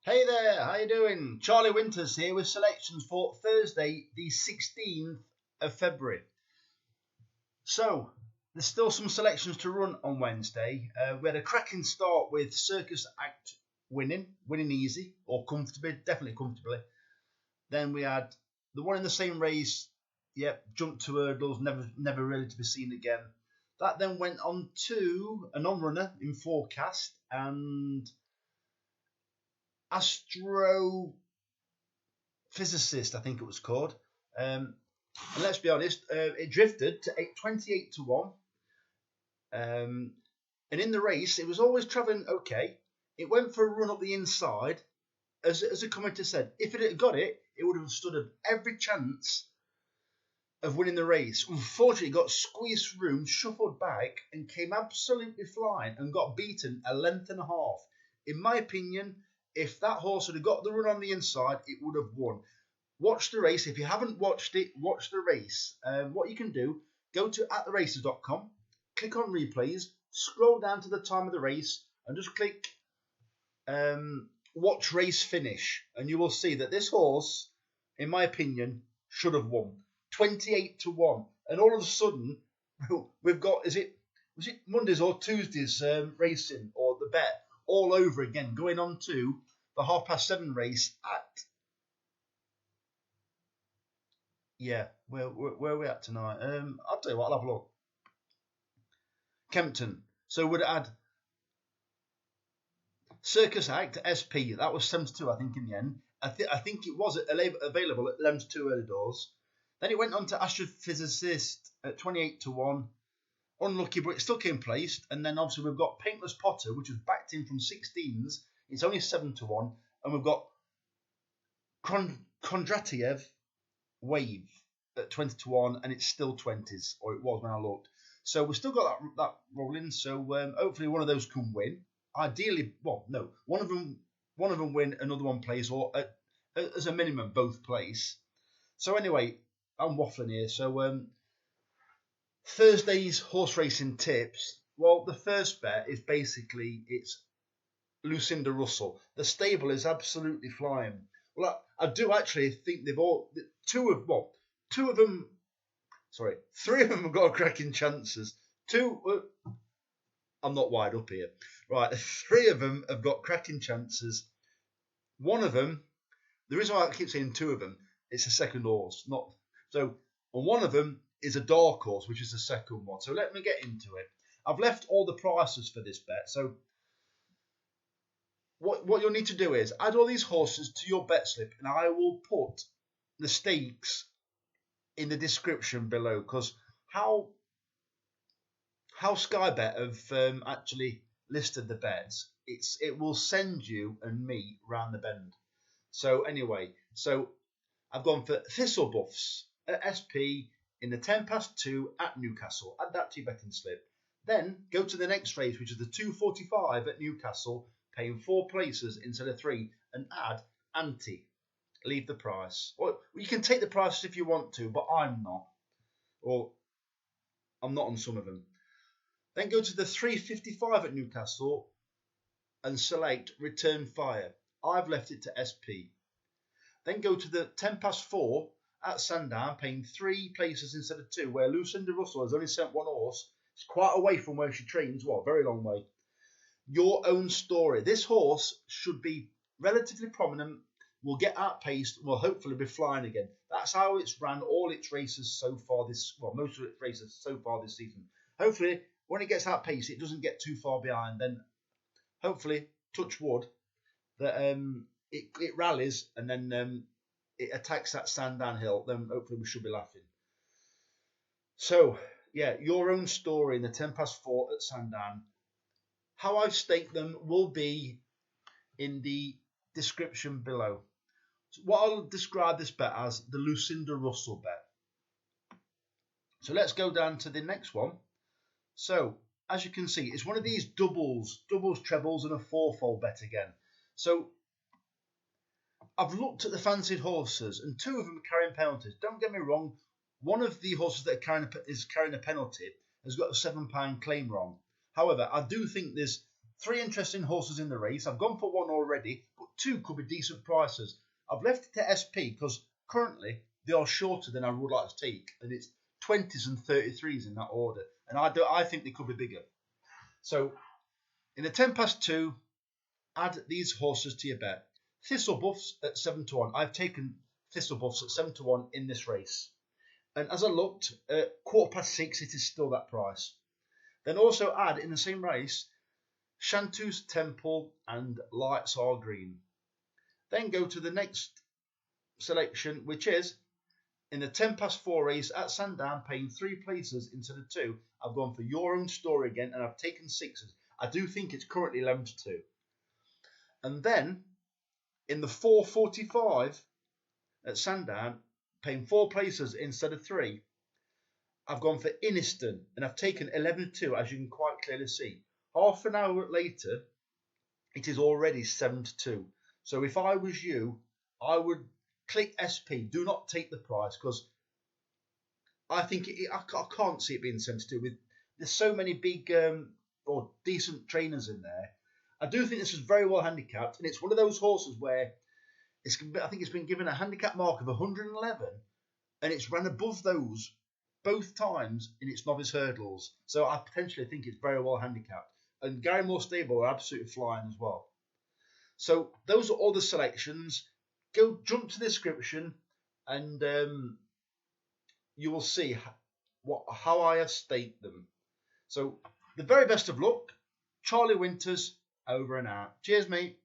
Hey there, how you doing? Charlie Winters here with selections for Thursday, the 16th of February. So, there's still some selections to run on Wednesday. We had a cracking start with Circus Act winning easy, or comfortably, definitely comfortably. Then we had the one in the same race, jumped to hurdles, never really to be seen again. That then went on to a non-runner in Forecast and Astrophysicist, I think it was called. And let's be honest, it drifted to 28 to 1. And in the race, it was always travelling okay. It went for a run up the inside. As a commentator said, if it had got it, it would have stood every chance of winning the race. Unfortunately, it got squeezed through, shuffled back, and came absolutely flying and got beaten a length and a half. In my opinion, if that horse had got the run on the inside, it would have won. Watch the race. If you haven't watched it, watch the race. What you can do, go to attheraces.com, click on replays, scroll down to the time of the race, and just click watch race finish. And you will see that this horse, in my opinion, should have won. 28 to 1. And all of a sudden, we've got, was it Mondays or Tuesdays racing or the bet all over again, going on to the 7:30 race at, where are we at tonight? I'll tell you what, I'll have a look. Kempton. So we'd add Circus Act, SP, that was 72, I think, in the end. I think it was available at Lems 2 early doors. Then it went on to Astrophysicist at 28 to 1. Unlucky, but it still came placed. And then obviously we've got Paintless Potter, which was backed in from 16s. It's only 7 to 1. And we've got Kondratiev Wave at 20 to 1. And it's still 20s, or it was when I looked. So we've still got that rolling. So hopefully one of those can win. Ideally, one of them win, another one plays, or as a minimum, both place. So anyway, I'm waffling here. So Thursday's horse racing tips. Well, the first bet is basically it's Lucinda Russell. The stable is absolutely flying. Well, I do actually think three of them have got cracking chances. I'm not wide up here. Right, 3 of them have got cracking chances. One of them, the reason why I keep saying 2 of them, it's a second horse. And one of them is a dark horse, which is the second one. So let me get into it. I've left all the prices for this bet. So what you'll need to do is add all these horses to your bet slip, and I will put the stakes in the description below, because how Sky Bet have actually listed the bets, it will send you and me round the bend. So anyway, I've gone for Thistlebuffs at SP in the 2:10 at Newcastle. Add that to your betting slip. Then go to the next race, which is the 2:45 at Newcastle, paying 4 places instead of 3, and add Antey. Leave the price. Or you can take the prices if you want to, but I'm not. Or I'm not on some of them. Then go to the 3:55 at Newcastle and select Return Fire. I've left it to SP. Then go to the 4:10 at Sandown, paying 3 places instead of 2, where Lucinda Russell has only sent 1 horse. It's quite away from where she trains. Well, very long way. Your Own Story. This horse should be relatively prominent, will get outpaced, will hopefully be flying again. That's how it's ran all its races so far most of its races so far this season. Hopefully, when it gets outpaced, it doesn't get too far behind. Then, hopefully, touch wood, that it rallies and then it attacks that Sandown hill. Then hopefully we should be laughing. So, Your Own Story in the 4:10 at Sandown. How I've staked them will be in the description below. So what I'll describe this bet as the Lucinda Russell bet. So let's go down to the next one. So as you can see, it's one of these doubles, trebles, and a 4-fold bet again. So I've looked at the fancied horses, and 2 of them are carrying penalties. Don't get me wrong, one of the horses that is carrying a penalty has got a £7 claim wrong. However, I do think there's 3 interesting horses in the race. I've gone for 1 already, but 2 could be decent prices. I've left it to SP because currently they are shorter than I would like to take, and it's 20s and 33s in that order, and I think they could be bigger. So in the 2:10, add these horses to your bet. Thistlebuffs at 7-1. I've taken Thistlebuffs at 7-1 in this race. And as I looked, at 6:15, it is still that price. Then also add in the same race, Shantou's Temple and Lights Are Green. Then go to the next selection, which is in the 4:10 race at Sandown, paying 3 places instead of 2. I've gone for Your Own Story again, and I've taken 6s. I do think it's currently 11-2. And then in the 4:45 at Sandown, paying 4 places instead of 3, I've gone for Inneston, and I've taken 11-2, as you can quite clearly see. Half an hour later, it is already 7-2. So if I was you, I would click SP. Do not take the price, because I think I can't see it being 7-2. There's so many big or decent trainers in there. I do think this is very well handicapped, and it's one of those horses where I think it's been given a handicap mark of 111, and it's ran above those both times in its novice hurdles. So I potentially think it's very well handicapped. And Gary Moore Stable are absolutely flying as well. So those are all the selections. Jump to the description, and you will see how I have staked them. So the very best of luck. Charlie Winters, over and out. Cheers, mate.